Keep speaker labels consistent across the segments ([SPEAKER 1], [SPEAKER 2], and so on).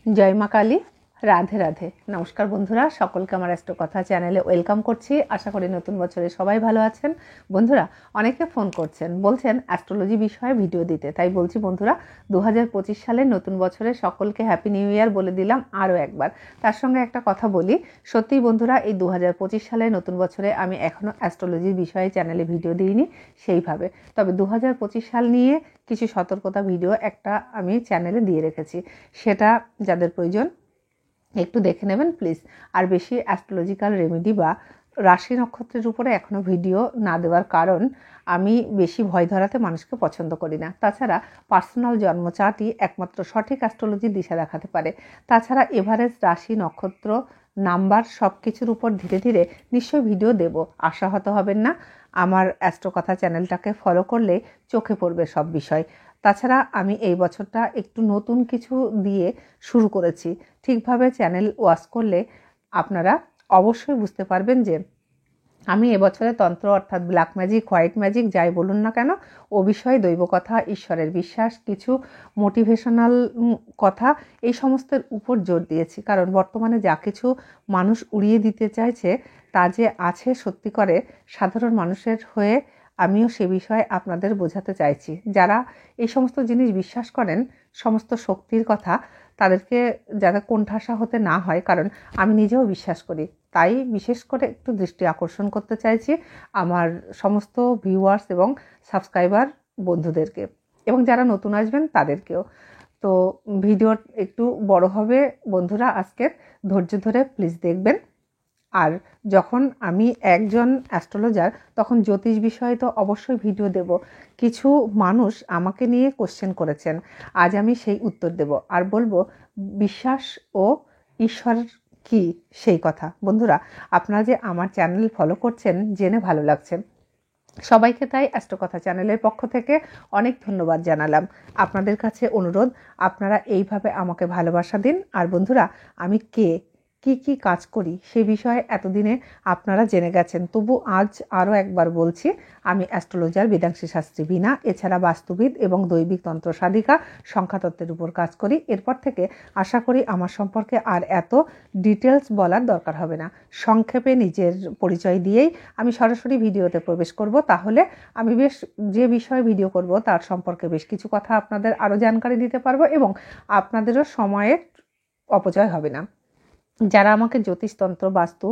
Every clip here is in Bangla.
[SPEAKER 1] জয় মা কালী, রাধে রাধে। নমস্কার বন্ধুরা, সকলকে আমার অ্যাস্ট্রো কথা চ্যানেলে ওয়েলকাম করছি। আশা করি নতুন বছরে সবাই ভালো আছেন। বন্ধুরা অনেকে ফোন করছেন, বলছেন অ্যাস্ট্রোলজি বিষয়ে ভিডিও দিতে, তাই বলছি বন্ধুরা 2025 সালের নতুন বছরে সকলকে হ্যাপি নিউ ইয়ার বলে দিলাম আরও একবার। তার সঙ্গে একটা কথা বলি, সত্যিই বন্ধুরা এই 2025 সালের নতুন বছরে আমি এখনও অ্যাস্ট্রোলজির বিষয়ে চ্যানেলে ভিডিও দিইনি সেইভাবে, তবে 2025 সাল নিয়ে কিছু সতর্কতা ভিডিও একটা আমি চ্যানেলে দিয়ে রেখেছি, সেটা যাদের প্রয়োজন একটু দেখে নেবেন প্লিজ। আর বেশি অ্যাস্ট্রোলজিক্যাল রেমেডি বা রাশি নক্ষত্রের উপরে এখনও ভিডিও না দেওয়ার কারণ আমি বেশি ভয় ধরাতে মানুষকে পছন্দ করি না। তাছাড়া পার্সোনাল জন্ম চার্টই একমাত্র সঠিক অ্যাস্ট্রোলজির দিশা দেখাতে পারে। তাছাড়া এভারেজ রাশি নক্ষত্র নাম্বার সব কিছুর উপর ধীরে ধীরে নিশ্চয়ই ভিডিও দেব, আশাহত হবেন না। আমার অ্যাস্ট্রো কথা চ্যানেলটাকে ফলো করলে চোখে পড়বে সব বিষয়। তাছাড়া আমি এই বছরটা একটু নতুন কিছু দিয়ে শুরু করেছি। ঠিকভাবে চ্যানেল ওয়াচ করলে আপনারা অবশ্যই বুঝতে পারবেন যে আমি এবছরে তন্ত্র অর্থাৎ ব্ল্যাক ম্যাজিক, হোয়াইট ম্যাজিক যাই বলুন না কেন, ও বিষয়ে দৈব কথা, ঈশ্বরের বিশ্বাস, কিছু মোটিভেশনাল কথা, এই সমস্তের উপর জোর দিয়েছি। কারণ বর্তমানে যা কিছু মানুষ উড়িয়ে দিতে চাইছে তা যে আছে সত্যি করে সাধারণ মানুষের হয়ে আমিও সে বিষয়ে আপনাদের বোঝাতে চাইছি। যারা এই সমস্ত জিনিস বিশ্বাস করেন, সমস্ত শক্তির কথা, তাদেরকে যাতে কোণঠাসা হতে না হয়, কারণ আমি নিজেও বিশ্বাস করি। তাই বিশেষ করে একটু দৃষ্টি আকর্ষণ করতে চাইছি আমার সমস্ত ভিউয়ার্স এবং সাবস্ক্রাইবার বন্ধুদেরকে, এবং যারা নতুন আসবেন তাদেরকেও। তো ভিডিও একটু বড় হবে বন্ধুরা আজকের, ধৈর্য ধরে প্লিজ দেখবেন। আর যখন আমি একজন অ্যাস্ট্রোলজার তখন জ্যোতিষ বিষয়ে তো অবশ্যই ভিডিও দেব। কিছু মানুষ আমাকে নিয়ে কোশ্চেন করেছেন, আজ আমি সেই উত্তর দেব আর বলবো বিশ্বাস ও ঈশ্বর কি সেই কথা। বন্ধুরা আপনারা যে আমার চ্যানেল ফলো করছেন জেনে ভালো লাগছে, সবাইকে তাই অ্যাস্ট্রো কথা চ্যানেলের পক্ষ থেকে অনেক ধন্যবাদ জানালাম। আপনাদের কাছে অনুরোধ, আপনারা এইভাবে আমাকে ভালোবাসা দিন। আর বন্ধুরা আমি কি কাজ করি সে বিষয়ে এতদিনে আপনারা জেনে গেছেন, তবু আজ আরও একবার বলছি, আমি অ্যাস্ট্রোলজার বেদাংশী শাস্ত্রী বীণা, এছাড়া বাস্তুবিদ এবং দৈবিক তন্ত্র সাধিকা, সংখ্যাতত্ত্বের উপর কাজ করি। এরপর থেকে আশা করি আমার সম্পর্কে আর এত ডিটেলস বলার দরকার হবে না। সংক্ষেপে নিজের পরিচয় দিয়েই আমি সরাসরি ভিডিওতে প্রবেশ করব, তাহলে আমি যে বিষয়ে ভিডিও করব তার সম্পর্কে বেশ কিছু কথা আপনাদের আরও জানকারি দিতে পারবো এবং আপনাদেরও সময়ের অপচয় হবে না। যারা আমাকে জ্যোতিষতন্ত্র, বাস্তু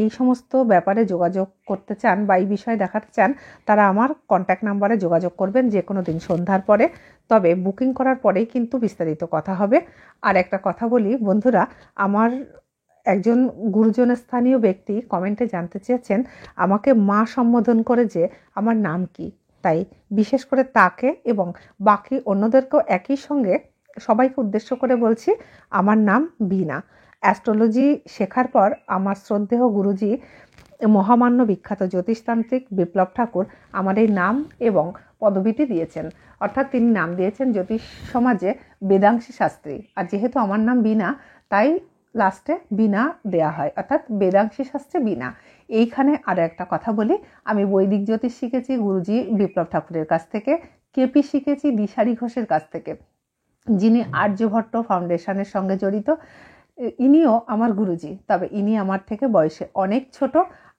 [SPEAKER 1] এই সমস্ত ব্যাপারে যোগাযোগ করতে চান বা এই বিষয়ে দেখাতে চান, তারা আমার কন্ট্যাক্ট নাম্বারে যোগাযোগ করবেন যে কোনো দিন সন্ধ্যার পরে। তবে বুকিং করার পরেই কিন্তু বিস্তারিত কথা হবে। আর একটা কথা বলি বন্ধুরা, আমার একজন গুরুজন স্থানীয় ব্যক্তি কমেন্টে জানতে চেয়েছেন আমাকে মা সম্বোধন করে যে আমার নাম কি। তাই বিশেষ করে তাকে এবং বাকি অন্যদেরকেও একই সঙ্গে সবাইকে উদ্দেশ্য করে বলছি, আমার নাম বীণা। অ্যাস্ট্রোলজি শেখার পর আমার শ্রদ্ধেয় গুরুজি মহামান্য বিখ্যাত জ্যোতিষতান্ত্রিক বিপ্লব ঠাকুর আমার এই নাম এবং পদবিটি দিয়েছেন, অর্থাৎ তিনি নাম দিয়েছেন জ্যোতিষ সমাজে বেদাংশী শাস্ত্রী। আর যেহেতু আমার নাম বীণা, তাই লাস্টে বীণা দেয়া হয়, অর্থাৎ বেদাংশী শাস্ত্রে বীণা। এইখানে আরও একটা কথা বলি, আমি বৈদিক জ্যোতিষ শিখেছি গুরুজি বিপ্লব ঠাকুরের কাছ থেকে, কেপি শিখেছি দিশারি ঘোষের কাছ থেকে, যিনি আর্যভট্ট ফাউন্ডেশনের সঙ্গে জড়িত। ইনিও আমার গুরুজি, তবে ইনি আমার থেকে বয়সে অনেক ছোট,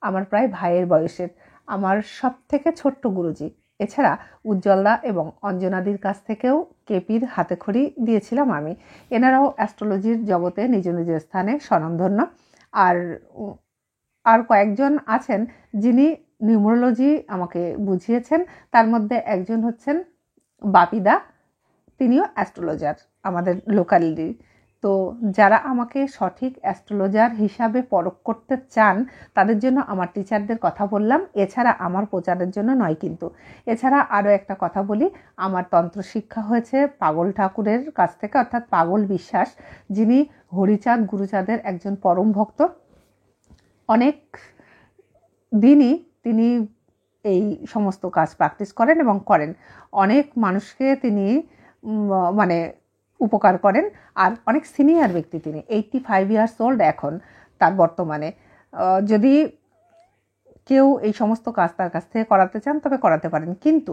[SPEAKER 1] আমার প্রায় ভাইয়ের বয়সের, আমার সব থেকে ছোট্ট গুরুজি। এছাড়া উজ্জ্বলদা এবং অঞ্জনাদির কাছ থেকেও কেপির হাতেখড়ি দিয়েছিলাম আমি। এনারাও অ্যাস্ট্রোলজির জগতে নিজ নিজের স্থানে স্বনামধন্য। আর আর কয়েকজন আছেন যিনি নিউমোরোলজি আমাকে বুঝিয়েছেন, তার মধ্যে একজন হচ্ছেন বাপিদা, তিনিও অ্যাস্ট্রোলজার আমাদের লোকালি। তো যারা আমাকে সঠিক অ্যাস্ট্রোলজার হিসাবে পরখ করতে চান তাদের জন্য আমার টিচারদের কথা বললাম, এছাড়া আমার প্রচারের জন্য নয়। কিন্তু এছাড়া আরও একটা কথা বলি, আমার তন্ত্র শিক্ষা হয়েছে পাগল ঠাকুরের কাছ থেকে, অর্থাৎ পাগল বিশ্বাস, যিনি হরিচাঁদ গুরুচাঁদের একজন পরম ভক্ত। অনেক দিনই তিনি এই সমস্ত কাজ প্র্যাকটিস করেন এবং করেন, অনেক মানুষকে তিনি মানে উপকার করেন। আর অনেক সিনিয়র ব্যক্তি তিনি, 85 ইয়ার্স ওল্ড এখন তার বর্তমানে। যদি কেউ এই সমস্ত কাজ তার কাছ থেকে করাতে চান তবে করাতে পারেন, কিন্তু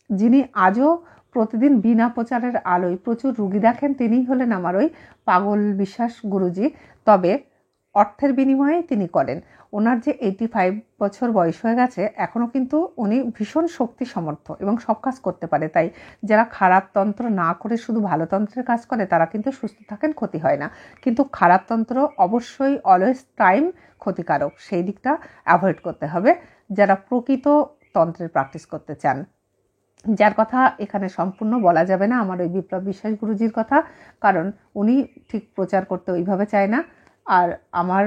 [SPEAKER 1] যিনি আজও প্রতিদিন বিনা প্রচারের আলোয় প্রচুর রুগী দেখেন, তিনিই হলেন আমার ওই পাগল বিশ্বাস গুরুজি। তবে অর্থের বিনিময়ে তিনি করেন। ওনার যে 85 বছর বয়স হয়ে গেছে, এখনও কিন্তু উনি ভীষণ শক্তি সমর্থ এবং সব কাজ করতে পারে। তাই যারা খারাপ তন্ত্র না করে শুধু ভালো তন্ত্রের কাজ করে তারা কিন্তু সুস্থ থাকেন, ক্ষতি হয় না। কিন্তু খারাপ তন্ত্র অবশ্যই অলওয়েজ টাইম ক্ষতিকারক, সেই দিকটা অ্যাভয়েড করতে হবে যারা প্রকৃত তন্ত্রের প্র্যাকটিস করতে চান। যার কথা এখানে সম্পূর্ণ বলা যাবে না, আমার ওই বিপ্লব বিশ্বাস গুরুজির কথা, কারণ উনি ঠিক প্রচার করতে ওইভাবে চায় না, আর আমার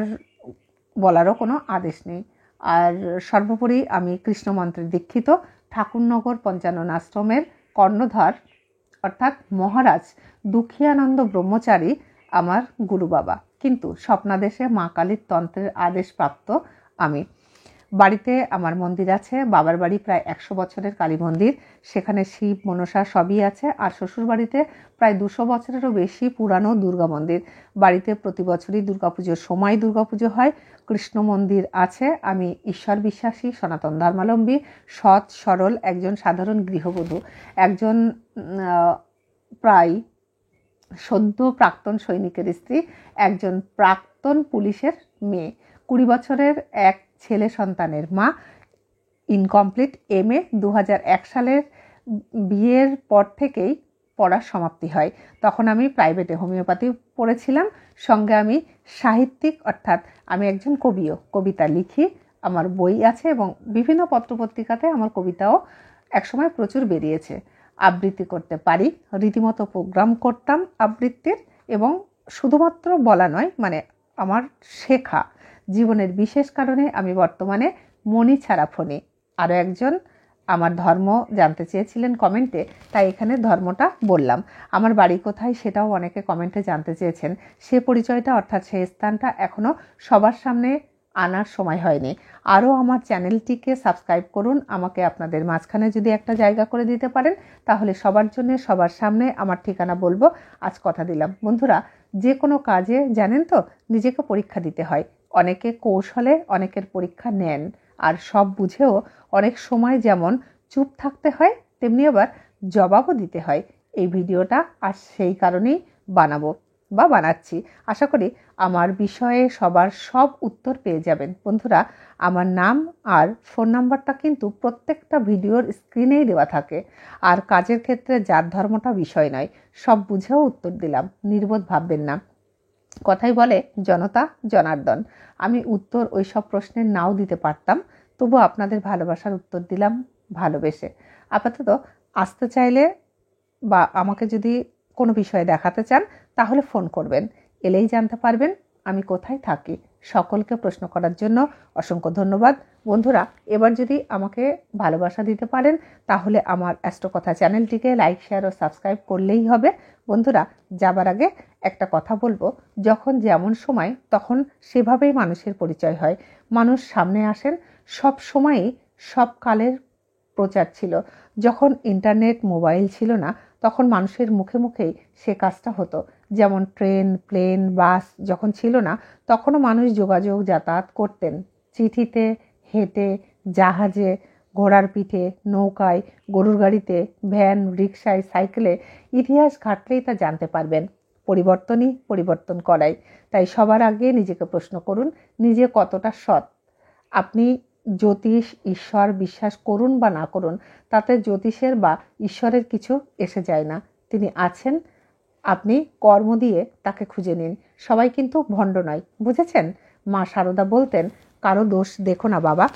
[SPEAKER 1] বলারও কোনো আদেশ নেই। আর সর্বোপরি আমি কৃষ্ণ মন্ত্রে দীক্ষিত, ঠাকুরনগর পঞ্চানন আশ্রমের কর্ণধার অর্থাৎ মহারাজ দুঃখিয়ানন্দ ব্রহ্মচারী আমার গুরু বাবা, কিন্তু স্বপ্নাদেশে মা কালীর তন্ত্রের আদেশ প্রাপ্ত আমি। বাড়িতে আমার মন্দির আছে, বাবার বাড়ি প্রায় 100 বছরের কালী মন্দির, সেখানে শিব মনসা সবই আছে। আর শ্বশুর বাড়িতে প্রায় 200 বছরেরও বেশি পুরানো দুর্গা মন্দির। বাড়িতে প্রতি বছরই দুর্গাপুজোর সময় দুর্গাপুজো হয়। কৃষ্ণ মন্দির আছে। আমি ঈশ্বর বিশ্বাসী, সনাতন ধর্মাবলম্বী, সৎ সরল একজন সাধারণ গৃহবধূ, একজন প্রায় সদ্য প্রাক্তন সৈনিকের স্ত্রী, একজন প্রাক্তন পুলিশের মেয়ে, 20 বছরের এক ছেলে সন্তানের মা, ইনকমপ্লিট MA। 2001 সালের বিয়ের পর থেকেই পড়ার সমাপ্তি হয়। তখন আমি প্রাইভেটে হোমিওপ্যাথি পড়েছিলাম, সঙ্গে আমি সাহিত্যিক অর্থাৎ আমি একজন কবিও, কবিতা লিখি, আমার বই আছে এবং বিভিন্ন পত্রপত্রিকাতে আমার কবিতাও একসময় প্রচুর বেরিয়েছে। আবৃত্তি করতে পারি, রীতিমতো প্রোগ্রাম করতাম আবৃত্তির, এবং শুধুমাত্র বলা নয়, মানে আমার শেখা জীবনের বিশেষ কারণে আমি বর্তমানে মণি ছাড়া ফণি। আরও একজন আমার ধর্ম জানতে চেয়েছিলেন কমেন্টে, তাই এখানে ধর্মটা বললাম। আমার বাড়ি কোথায় সেটাও অনেকে কমেন্টে জানতে চেয়েছেন। সে পরিচয়টা অর্থাৎ সেই স্থানটা এখনও সবার সামনে আনার সময় হয়নি। আরও আমার চ্যানেলটিকে সাবস্ক্রাইব করুন। আমাকে আপনাদের মাঝখানে যদি একটা জায়গা করে দিতে পারেন তাহলে সবার জন্য সবার সামনে আমার ঠিকানা বলবো। আজ কথা দিলাম বন্ধুরা, যে কোনো কাজে জানেন তো নিজেকে পরীক্ষা দিতে হয়। অনেকে কৌশলে অনেকের পরীক্ষা নেন, আর সব বুঝেও অনেক সময় যেমন চুপ থাকতে হয় তেমনি আবার জবাবও দিতে হয়। এই ভিডিওটা আজ সেই কারণেই বানাবো বা বানাচ্ছি। আশা করি আমার বিষয়ে সবার সব উত্তর পেয়ে যাবেন। বন্ধুরা, আমার নাম আর ফোন নাম্বারটা কিন্তু প্রত্যেকটা ভিডিওর স্ক্রিনেই দেওয়া থাকে। আর কাজের ক্ষেত্রে যার ধর্মটা বিষয় নয়, সব বুঝেও উত্তর দিলাম, নির্বোধ ভাববেন না। কথাই বলে জনতা জনার্দন। আমি উত্তর ওই সব প্রশ্নের নাও দিতে পারতাম, তবু আপনাদের ভালোবাসার উত্তর দিলাম ভালোবেসে। আপাতত আসতে চাইলে বা আমাকে যদি কোনো বিষয়ে দেখাতে চান তাহলে ফোন করবেন, এলেই জানতে পারবেন আমি কোথায় থাকি। সকলকে প্রশ্ন করার জন্য অসংখ্য ধন্যবাদ। বন্ধুরা, এবার যদি আমাকে ভালোবাসা দিতে পারেন তাহলে আমার অ্যাস্ট্রোকথা চ্যানেলটিকে লাইক, শেয়ার ও সাবস্ক্রাইব করলেই হবে। বন্ধুরা, যাবার আগে একটা কথা বলবো, যখন যেমন সময় তখন সেভাবেই মানুষের পরিচয় হয়। মানুষ সামনে আসেন, সব সময়ই সব কালের প্রচার ছিল। যখন ইন্টারনেট মোবাইল ছিল না তখন মানুষের মুখে মুখেই সে কাজটা হতো। যেমন ট্রেন, প্লেন, বাস যখন ছিল না তখনও মানুষ যোগাযোগ যাতায়াত করতেন চিঠিতে, হেঁটে, জাহাজে, ঘোড়ার পিঠে, নৌকায়, গরুর গাড়িতে, ভ্যান, রিকশায়, সাইকেলে। ইতিহাস ঘাটলেই তা জানতে পারবেন। পরিবর্তনই পরিবর্তন করায়। তাই সবার আগে নিজেকে প্রশ্ন করুন, নিজে কতটা সৎ। আপনি জ্যোতিষ, ঈশ্বর বিশ্বাস করুন বা না করুন, তাতে জ্যোতিষের বা ঈশ্বরের কিছু এসে যায় না। তিনি আছেন, আপনি কর্ম দিয়ে তাকে খুঁজে নিন। সবাই কিন্তু ভণ্ড নয়, বুঝেছেন? মা শারদা বলতেন, কারো দোষ দেখো না বাবা,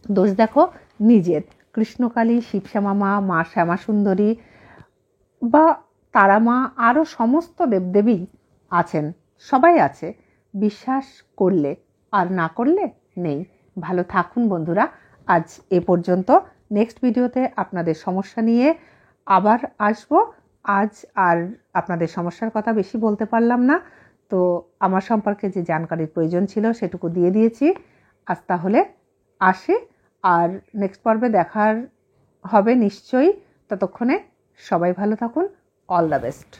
[SPEAKER 1] দোষ দেখো নিজের। কৃষ্ণকালী, শিবশ্যামা মা, মা শ্যামা সুন্দরী বা তারা মা, আরও সমস্ত দেবদেবী আছেন, সবাই আছে। বিশ্বাস করলে, আর না করলে নেই। ভালো থাকুন বন্ধুরা। আজ এ পর্যন্ত। নেক্সট ভিডিওতে আপনাদের সমস্যা নিয়ে আবার আসব। আজ আর আপনাদের সমস্যার কথা বেশি বলতে পারলাম না, তো আমার সম্পর্কে যে জানকারির প্রয়োজন ছিল সেটুকু দিয়ে দিয়েছি। আজ তাহলে আসি, আর নেক্সট পর্বে দেখার হবে নিশ্চয়ই। ততক্ষণে সবাই ভালো থাকুন। All the best.